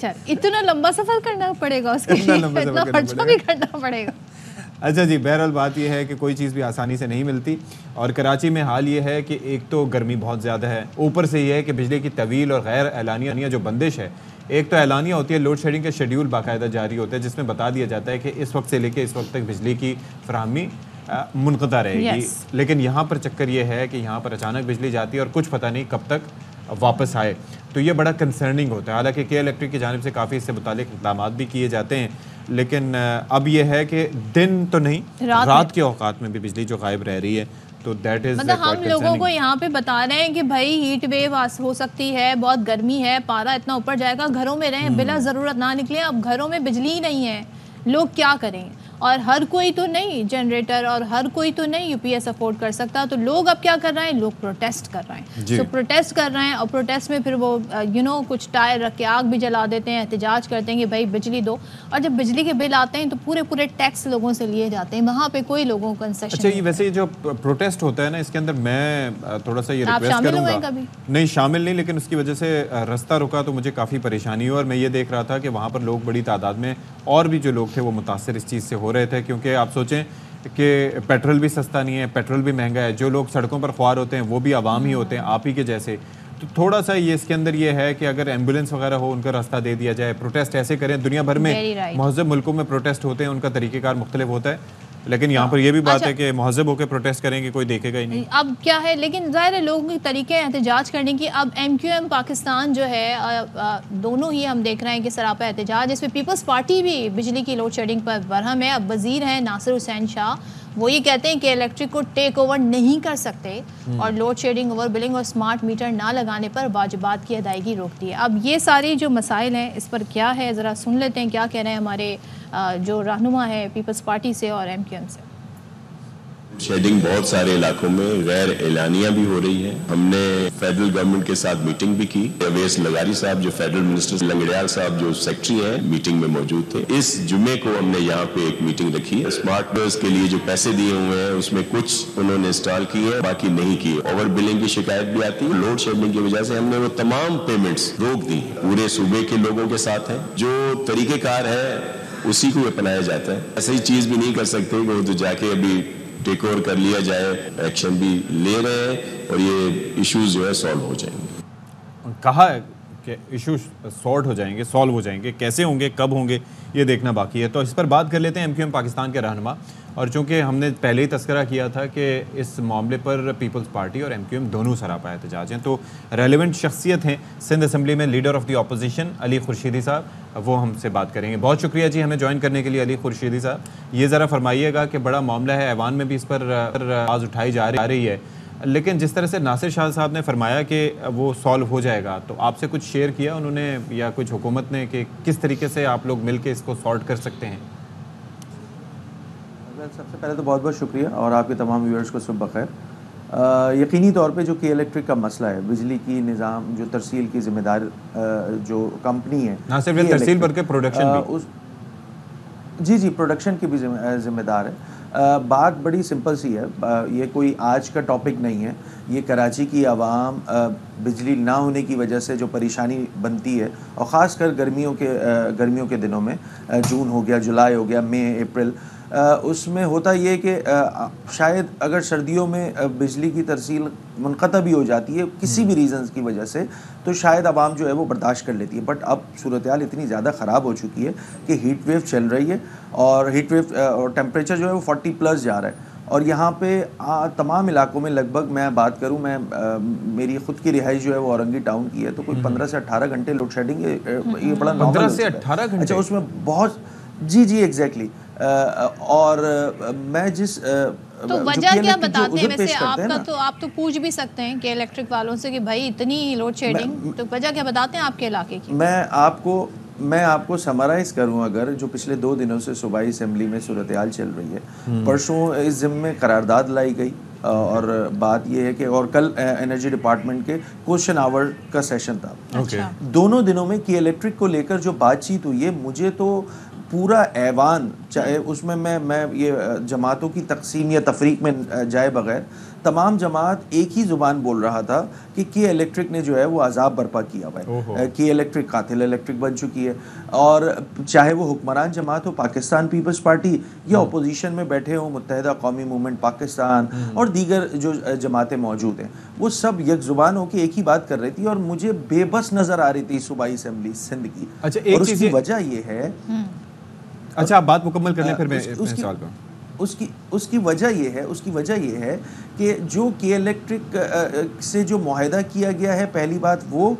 चल इतना लंबा सफर करना पड़ेगा उसके लिए, इतना खर्चा भी करना पड़ेगा। अच्छा जी, बहरहाल बात यह है कि कोई चीज़ भी आसानी से नहीं मिलती और कराची में हाल ये है कि एक तो गर्मी बहुत ज़्यादा है, ऊपर से ये है कि बिजली की तवील और गैर एलानिया जो बंदिश है, एक तो एलानिया होती है, लोड शेडिंग के शेड्यूल बाकायदा जारी होते हैं जिसमें बता दिया जाता है कि इस वक्त से लेकर इस वक्त तक बिजली की फराहमी मुनक़ता रहेगी। लेकिन यहाँ पर चक्कर ये है कि यहाँ पर अचानक बिजली जाती है और कुछ पता नहीं कब तक वापस आए, तो ये बड़ा कंसर्निंग होता है। हालांकि के इलेक्ट्रिक की जानिब से काफ़ी इससे मुतालिक इक़दाम भी किए जाते हैं, लेकिन अब ये है कि दिन तो नहीं, रात के औकात में भी बिजली जो गायब रह रही है, तो दैट इज मतलब हम लोगों को यहाँ पे बता रहे हैं कि भाई हीट वेव हो सकती है, बहुत गर्मी है, पारा इतना ऊपर जाएगा, घरों में रहें, बिला ज़रूरत ना निकलें। अब घरों में बिजली ही नहीं है, लोग क्या करें? और हर कोई तो नहीं जनरेटर और हर कोई तो नहीं यूपीएस अफोर्ड कर सकता, तो लोग अब क्या कर रहे हैं, लोग प्रोटेस्ट कर रहे हैं। तो प्रोटेस्ट कर रहे हैं और प्रोटेस्ट में फिर वो कुछ टायर रख के आग भी जला देते हैं, एहतजाज करते हैं कि भाई बिजली दो, और जब बिजली के बिल आते हैं तो पूरे टैक्स लोगों से लिए जाते हैं, वहाँ पे कोई लोगों को कंसेशन। अच्छा, ये वैसे जो प्रोटेस्ट होता है ना, इसके अंदर मैं थोड़ा सा ये रिक्वेस्ट करूँगा, नहीं शामिल नहीं, लेकिन उसकी वजह से रास्ता रुका तो मुझे काफ़ी परेशानी हुई और मैं ये देख रहा था कि वहाँ पर लोग बड़ी तादाद में और भी जो लोग थे वो मुतासर इस चीज़ से हो रहे थे, क्योंकि आप सोचें कि पेट्रोल भी सस्ता नहीं है, पेट्रोल भी महंगा है, जो लोग सड़कों पर ख्वार होते हैं वो भी आवाम ही होते हैं, आप ही के जैसे। तो थोड़ा सा ये इसके अंदर ये है कि अगर एम्बुलेंस वगैरह हो उनका रास्ता दे दिया जाए, प्रोटेस्ट ऐसे करें। दुनिया भर में महज़ब मुल्कों में प्रोटेस्ट होते हैं, उनका तरीक़ेकार मुख्तलिफ होता है, लेकिन यहाँ पर यह भी बात है कि महज़ब होकर प्रोटेस्ट करेंगे कोई देखेगा ही नहीं। अब क्या है, लेकिन ज़ाहिर है लोगों के तरीके एहतजाज करने की। अब MQM पाकिस्तान जो है, दोनों ही हम देख रहे हैं कि सरापा एहतजाज, इसमें पीपल्स पार्टी भी बिजली की लोड शेडिंग पर बरहम है। अब वज़ीर हैं नासिर हुसैन शाह, वो ये कहते हैं कि इलेक्ट्रिक को टेक ओवर नहीं कर सकते और लोड शेडिंग, ओवर बिलिंग और स्मार्ट मीटर ना लगाने पर वाजिबात की अदायगी रोक दी है। अब ये सारी जो मसाइल हैं इस पर क्या है, ज़रा सुन लेते हैं क्या कह रहे हैं हमारे जो रहनुमा है पीपल्स पार्टी से और MQM से। शेडिंग बहुत सारे इलाकों में गैर एलानिया भी हो रही है। हमने फेडरल गवर्नमेंट के साथ मीटिंग भी की। अवेस लगारी साहब जो फेडरल मिनिस्टर, लंगड़ियाल साहब जो सेक्रेटरी हैं, मीटिंग में मौजूद थे। इस जुमे को हमने यहाँ पे एक मीटिंग रखी है। स्मार्ट मीटर्स के लिए जो पैसे दिए हुए हैं उसमें कुछ उन्होंने इंस्टॉल किए हैं, बाकी नहीं किए। ओवर बिलिंग की शिकायत भी आती है। लोड शेडिंग की वजह से हमने वो तमाम पेमेंट्स रोक दी। पूरे सूबे के लोगों के साथ है, जो तरीकेकार है उसी को अपनाया जाता है। ऐसी चीज भी नहीं कर सकते कि वो तो जाके अभी टेक ओवर कर लिया जाए। एक्शन भी ले रहे हैं और ये इश्यूज जो है सॉल्व हो जाएंगे। कहा है कि इश्यूज सॉल्व हो जाएंगे, सॉल्व हो जाएंगे, कैसे होंगे, कब होंगे, ये देखना बाकी है। तो इस पर बात कर लेते हैं MQM पाकिस्तान के रहनुमा। और चूँकि हमने पहले ही तस्करा किया था कि इस मामले पर पीपल्स पार्टी और MQM दोनों सरापा एहतजाज हैं, तो रेलिवेंट शख्सियत हैं सिंध असम्बली में leader of the opposition Ali Khurshidi साहब, वो हमसे बात करेंगे। बहुत शुक्रिया जी हमें ज्वाइन करने के लिए अली खुर्शीदी साहब। ये ज़रा फरमाइएगा कि बड़ा मामला है, ऐवान में भी इस पर आवाज़ उठाई जा रही है, लेकिन जिस तरह से नासिर शाह साहब ने फरमाया कि वो सॉल्व हो जाएगा, तो आपसे कुछ शेयर किया उन्होंने या कुछ हुकूमत ने कि किस तरीके से आप लोग मिल के इसको सॉल्व कर सकते हैं? सबसे पहले तो बहुत बहुत शुक्रिया और आपके तमाम व्यूअर्स को सुबह बखैर। यकीनी तौर पे जो कि इलेक्ट्रिक का मसला है, बिजली की निज़ाम जो तरसील की ज़िम्मेदार जो कंपनी है, ना सिर्फ तरसील बल्कि प्रोडक्शन भी, जी प्रोडक्शन की भी ज़िम्मेदार है। बात बड़ी सिंपल सी है, ये कोई आज का टॉपिक नहीं है। ये कराची की आवाम बिजली ना होने की वजह से जो परेशानी बनती है, और ख़ासकर गर्मियों के दिनों में, जून हो गया, जुलाई हो गया, मई, अप्रैल, उसमें होता ये कि शायद अगर सर्दियों में बिजली की तरसील मुनक़ता भी हो जाती है किसी भी रीज़न्स की वजह से, तो शायद आवाम जो है वो बर्दाश्त कर लेती है। बट अब सूरत हाल इतनी ज़्यादा ख़राब हो चुकी है कि हीट वेव चल रही है और हीट वेव और टेम्परेचर जो है वो 40+ जा रहा है। और यहाँ पे तमाम इलाकों में लगभग, मैं बात करूँ, मेरी ख़ुद की रिहाइश जो है वो औरंगी टाउन की है, तो कोई 15 से 18 घंटे लोड शेडिंग, ये बड़ा 15 से 18 घंटे? अच्छा, उसमें बहुत जी एग्जैक्टली। और मैं जिस तो वजह क्या बताते हैं वैसे आपका, तो आप तो पूछ भी सकते हैं कि इलेक्ट्रिक वालों से कि भाई इतनी लोड शेडिंग, तो वजह क्या बताते हैं आपके इलाके की? मैं आपको समराइज़ करूं, अगर जो पिछले 2 दिनों से सूबाई असेंबली में सूरत हाल चल रही है, परसों इस ज़िम्मे करारदाद लाई गई और बात यह है कि और कल एनर्जी डिपार्टमेंट के क्वेश्चन आवर का सेशन था। अच्छा। दोनों दिनों में की इलेक्ट्रिक को लेकर जो बातचीत हुई है, मुझे तो पूरा ऐवान, चाहे उसमें मैं ये जमातों की तकसीम या तफरीक में जाए बगैर तमाम जमात एक ही ज़ुबान बोल रहा था कि के इलेक्ट्रिक ने जो है वो अजाब बर्पा किया हुआ है, के इलेक्ट्रिक कातिल इलेक्ट्रिक बन चुकी है। और चाहे वो हुक्मरान जमात हो पाकिस्तान पीपल्स पार्टी या अपोजिशन में बैठे हों मुत्तहिदा कौमी मूवमेंट पाकिस्तान और दीगर जो जमातें मौजूद हैं, वो सब एक ज़ुबान हो के एक ही बात कर रही थी और मुझे बेबस नज़र आ रही थी सूबाई असम्बली सिंध की। अच्छा, और उसकी वजह ये है, अच्छा आप बात मुकम्मल कर लें फिर मैं सवाल करूं। उसकी वजह ये है कि जो के इलेक्ट्रिक से जो मुआहदा किया गया है, पहली बात वो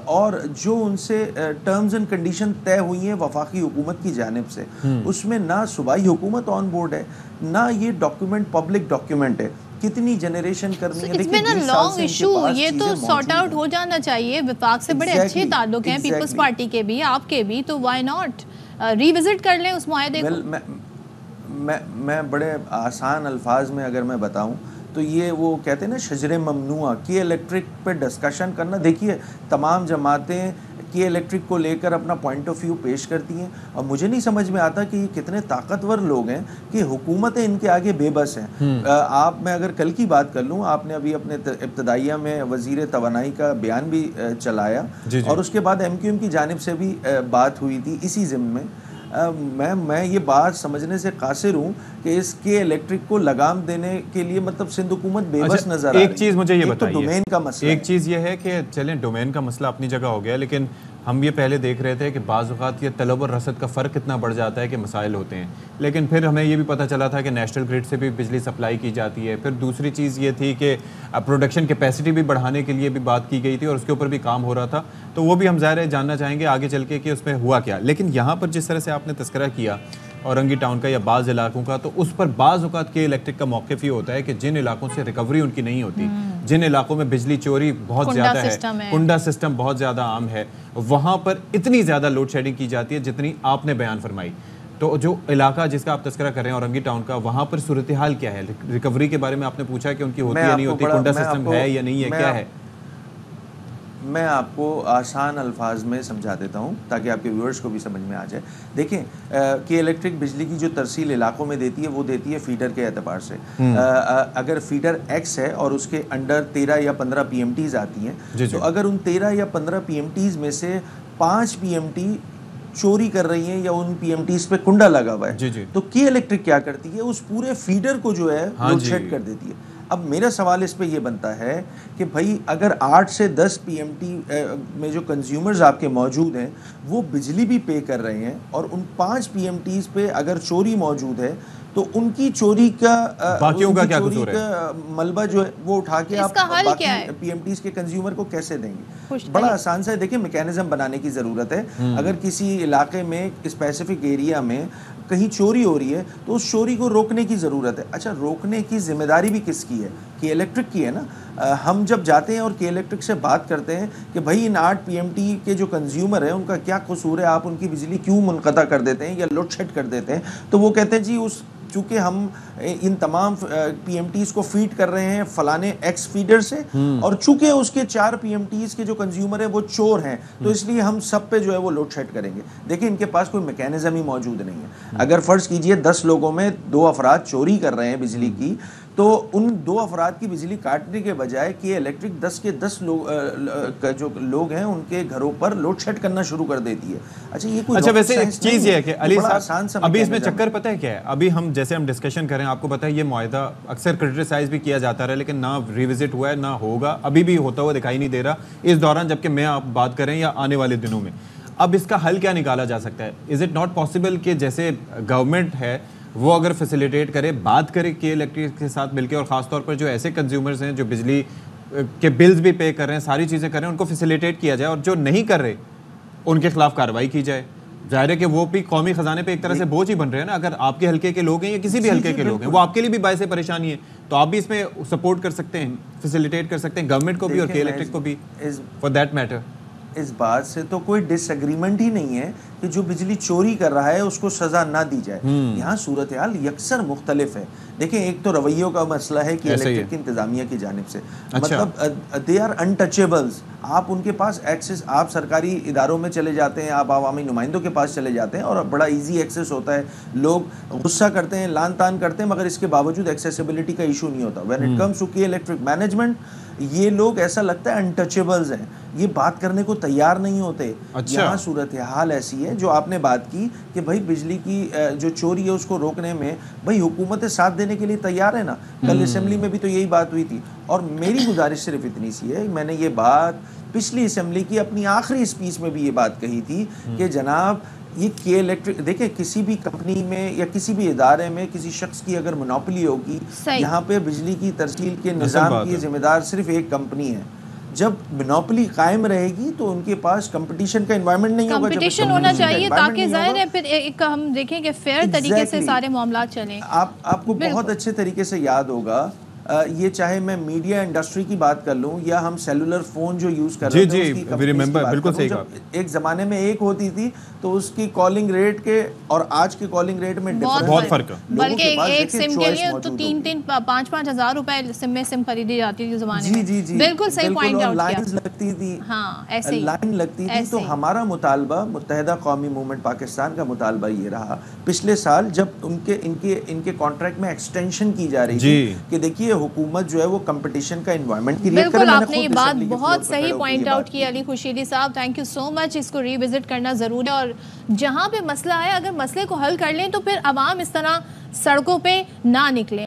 और जो उनसे टर्म्स एंड कंडीशन तय हुई हैं वफाकी हुकूमत की जानिब से, उसमें ना सूबाई हुकूमत ऑन बोर्ड है, ना ये डॉक्यूमेंट पब्लिक डॉक्यूमेंट है। कितनी जनरेशन करनी है, देखिए लॉन्ग इशू, ये तो सॉर्ट आउट हो जाना चाहिए। विफाक से बड़े अच्छे ताल्लुक हैं पीपल्स पार्टी के भी, आपके भी, तो व्हाई नॉट रिविजिट कर लें उस मुआहदे को। मैं बड़े आसान अल्फाज में अगर मैं बताऊं तो ये वो कहते हैं ना शजरे ममनुआ, के इलेक्ट्रिक पे डिस्कशन करना। देखिए तमाम जमातें के इलेक्ट्रिक को लेकर अपना पॉइंट ऑफ व्यू पेश करती हैं और मुझे नहीं समझ में आता कि ये कितने ताकतवर लोग हैं कि हुकूमतें इनके आगे बेबस हैं। मैं अगर कल की बात कर लूँ, आपने अभी अपने इब्तदाइया में वज़ीर तवानाई का बयान भी चलाया और उसके बाद MQM की जानिब से भी बात हुई थी इसी ज़िम्न में। मैं ये बात समझने से कासिर हूँ कि इसके इलेक्ट्रिक को लगाम देने के लिए मतलब सिंध हुकूमत बेबस नजर आ रही है। एक चीज़ मुझे ये बताइए, तो डोमेन का मसला, एक चीज़ ये है कि चलें डोमेन का मसला अपनी जगह हो गया, लेकिन हम ये पहले देख रहे थे कि बाज़ औक़ात ये तलब और रसद का फ़र्क कितना बढ़ जाता है कि मसाइल होते हैं, लेकिन फिर हमें ये भी पता चला था कि नेशनल ग्रिड से भी बिजली सप्लाई की जाती है। फिर दूसरी चीज़ ये थी कि प्रोडक्शन कैपेसिटी भी बढ़ाने के लिए भी बात की गई थी और उसके ऊपर भी काम हो रहा था, तो वो भी हम ज़ाहिर है जानना चाहेंगे आगे चल के कि उसमें हुआ क्या। लेकिन यहाँ पर जिस तरह से आपने तस्करा किया औरंगी टाउन का या बाज़ इलाकों का, तो उस पर बाज़ औक़ात के इलेक्ट्रिक का मौक़िफ़ ये होता है कि जिन इलाकों से रिकवरी उनकी नहीं होती, जिन इलाकों में बिजली चोरी बहुत ज़्यादा है, कुंडा सिस्टम बहुत ज़्यादा आम है, वहाँ पर इतनी ज़्यादा लोड शेडिंग की जाती है जितनी आपने बयान फरमाई। तो जो इलाका जिसका आप तस्करा कर रहे हैं औरंगी टाउन का, वहाँ पर सूरत हाल क्या है? रिकवरी के बारे में आपने पूछा कि उनकी होती है नहीं होती, कुंडा सिस्टम है या नहीं है, क्या है? मैं आपको आसान अल्फाज में समझा देता हूँ ताकि आपके व्यूअर्स को भी समझ में आ जाए। देखें कि इलेक्ट्रिक बिजली की जो तरसील इलाकों में देती है वो देती है फीडर के एतबार से। अगर फीडर X है और उसके अंडर 13 या 15 PMTs आती हैं, तो अगर उन 13 या 15 PMTs में से 5 PMT चोरी कर रही हैं या उन PMTs पे कुंडा लगा हुआ है, तो के इलेक्ट्रिक क्या करती है, उस पूरे फीडर को जो है लोड शेड कर देती है। अब मेरा सवाल इस पे ये बनता है कि भाई अगर 8 से 10 PMT में जो कंज्यूमर्स आपके मौजूद हैं वो बिजली भी पे कर रहे हैं और उन 5 PMTs पे अगर चोरी मौजूद है तो उनकी चोरी का बाकियों का क्या कसूर है? मलबा जो है वो उठा के आप बाकी PMTs के कंज्यूमर को कैसे देंगे? बड़ा आसान सा है। देखिए मैकेनिज्म बनाने की ज़रूरत है। अगर किसी इलाके में स्पेसिफिक एरिया में कहीं चोरी हो रही है तो उस चोरी को रोकने की ज़रूरत है। अच्छा, रोकने की जिम्मेदारी भी किसकी है? के इलेक्ट्रिक की है ना। हम जब जाते हैं और के इलेक्ट्रिक से बात करते हैं कि भाई इन 8 PMT के जो कंज्यूमर हैं उनका क्या कसूर है, आप उनकी बिजली क्यों मुनक़ता कर देते हैं या लोड शेड कर देते हैं, तो वो कहते हैं जी उस चूँकि हम इन तमाम PMTs को फीड कर रहे हैं फलाने X फीडर से और चूँकि उसके 4 PMTs के जो कंज्यूमर हैं वो चोर हैं, तो इसलिए हम सब पे जो है वो लोड शेड करेंगे। देखिए इनके पास कोई मैकेनिज्म ही मौजूद नहीं है। अगर फ़र्ज़ कीजिए 10 लोगों में 2 अफराद चोरी कर रहे हैं बिजली की, तो उन 2 अफराद की बिजली काटने के बजाय कि इलेक्ट्रिक 10 के 10 जो लोग हैं उनके घरों पर लोड शेड करना शुरू कर देती है। अच्छा, ये कोई वैसे एक चीज़ ये है कि अली साहब अभी इसमें चक्कर पता है क्या है? अभी हम जैसे हम डिस्कशन करें, आपको पता है ये मुआहदा अक्सर क्रिटिसाइज भी किया जाता रहा, लेकिन ना रिविजिट हुआ है ना होगा, अभी भी होता हुआ दिखाई नहीं दे रहा इस दौरान जबकि मैं आप बात करें या आने वाले दिनों में। अब इसका हल क्या निकाला जा सकता है? इज़ इट नॉट पॉसिबल कि जैसे गवर्नमेंट है वो अगर फैसिलिटेट करे, बात करे के इलेक्ट्रिक के साथ मिलकर, और ख़ासतौर पर जो ऐसे कंज्यूमर्स हैं जो बिजली के बिल्स भी पे कर रहे हैं, सारी चीज़ें कर रहे हैं, उनको फैसिलिटेट किया जाए और जो नहीं कर रहे उनके खिलाफ कार्रवाई की जाए। जाहिर है कि वो भी कौमी खजाने पे एक तरह से बोझ ही बन रहे हैं ना। अगर आपके हल्के के लोग हैं या किसी भी हल्के के लोग हैं, वो आपके लिए भी बायसे परेशानी है, तो आप भी इसमें सपोर्ट कर सकते हैं, फैसिलिटेट कर सकते हैं गवर्नमेंट को भी और के इलेक्ट्रिक को भी फॉर दैट मैटर। इस बात से तो कोई डिसएग्रीमेंट ही नहीं है कि जो बिजली चोरी कर रहा है उसको सजा ना दी जाए। यहाँ सूरत हाल यकसर मुख्तलिफ है। देखिए, एक तो रवैयों का मसला है कि इलेक्ट्रिक की इंतजामिया की जानिब से मतलब दे आर अनटचेबल्स। आप उनके पास एक्सेस, आप सरकारी इदारों में चले जाते हैं, आप आवामी नुमाइंदों के पास चले जाते हैं और बड़ा इजी एक्सेस होता है। लोग गुस्सा करते हैं, लान तान करते हैं, मगर इसके बावजूद एक्सेसिबिलिटी का इशू नहीं होता। व्हेन इट कम्स टू की इलेक्ट्रिक मैनेजमेंट, ये लोग ऐसा लगता है अनटचेबल्स हैं, ये बात करने को तैयार नहीं होते। यहाँ सूरत हाल ऐसी है जो आपने बात की कि भाई बिजली की जो चोरी है उसको रोकने में भाई हुकूमतें साथ देने के लिए तैयार है ना। कल असेंबली में भी तो यही बात हुई थी। और मेरी गुजारिश सिर्फ इतनी सी है, मैंने ये बात पिछली असेंबली की अपनी आखिरी स्पीच में भी ये बात कही थी कि जनाब ये के इलेक्ट्रिक, देखिए किसी भी कंपनी में या किसी भी इदारे में किसी शख्स की अगर मोनोपोली होगी, यहाँ पे बिजली की तरसील के निज़ाम की जिम्मेदार सिर्फ एक कंपनी है। जब मोनोपोली कायम रहेगी तो उनके पास कंपटीशन का एनवायरनमेंट नहीं होगा। कंपटीशन होना चाहिए ताकि जाहिर है फिर एक हम देखें कि फेयर तरीके से सारे मामला चलें। आपको बहुत अच्छे तरीके से याद होगा, ये चाहे मैं मीडिया इंडस्ट्री की बात कर लूं या हम सेलुलर फोन जो यूज कर रहे हैं उसकी बिल्कुल सही कहा। एक जमाने में एक होती थी तो उसकी कॉलिंग रेट के और आज के कॉलिंग रेट में बहुत फर्क है। बल्कि एक सिम के लिए तो 3-3 5-5 हजार रुपए सिम में सिम खरीदी जाती थी जमाने में। जी, बिल्कुल सही पॉइंट आउट किया। लाइन लगती थी, हाँ ऐसे ही लाइन लगती थी। तो हमारा मुतालबा, मुत्तहिदा कौमी मूवमेंट पाकिस्तान का मुतालबा ये रहा पिछले साल जब इनके कॉन्ट्रैक्ट में एक्सटेंशन की जा रही थी कि देखिए हुकूमत जो है वो कंपटीशन का एनवायरनमेंट क्रिएट करे। बिल्कुल, आपने ये बात बहुत सही पॉइंट आउट की अली खुर्शीदी साहब, थैंक यू सो मच। इसको रिविजिट करना जरूरी है और जहां पे मसला है अगर मसले को हल कर लें तो फिर अवाम इस तरह सड़कों पे ना निकले।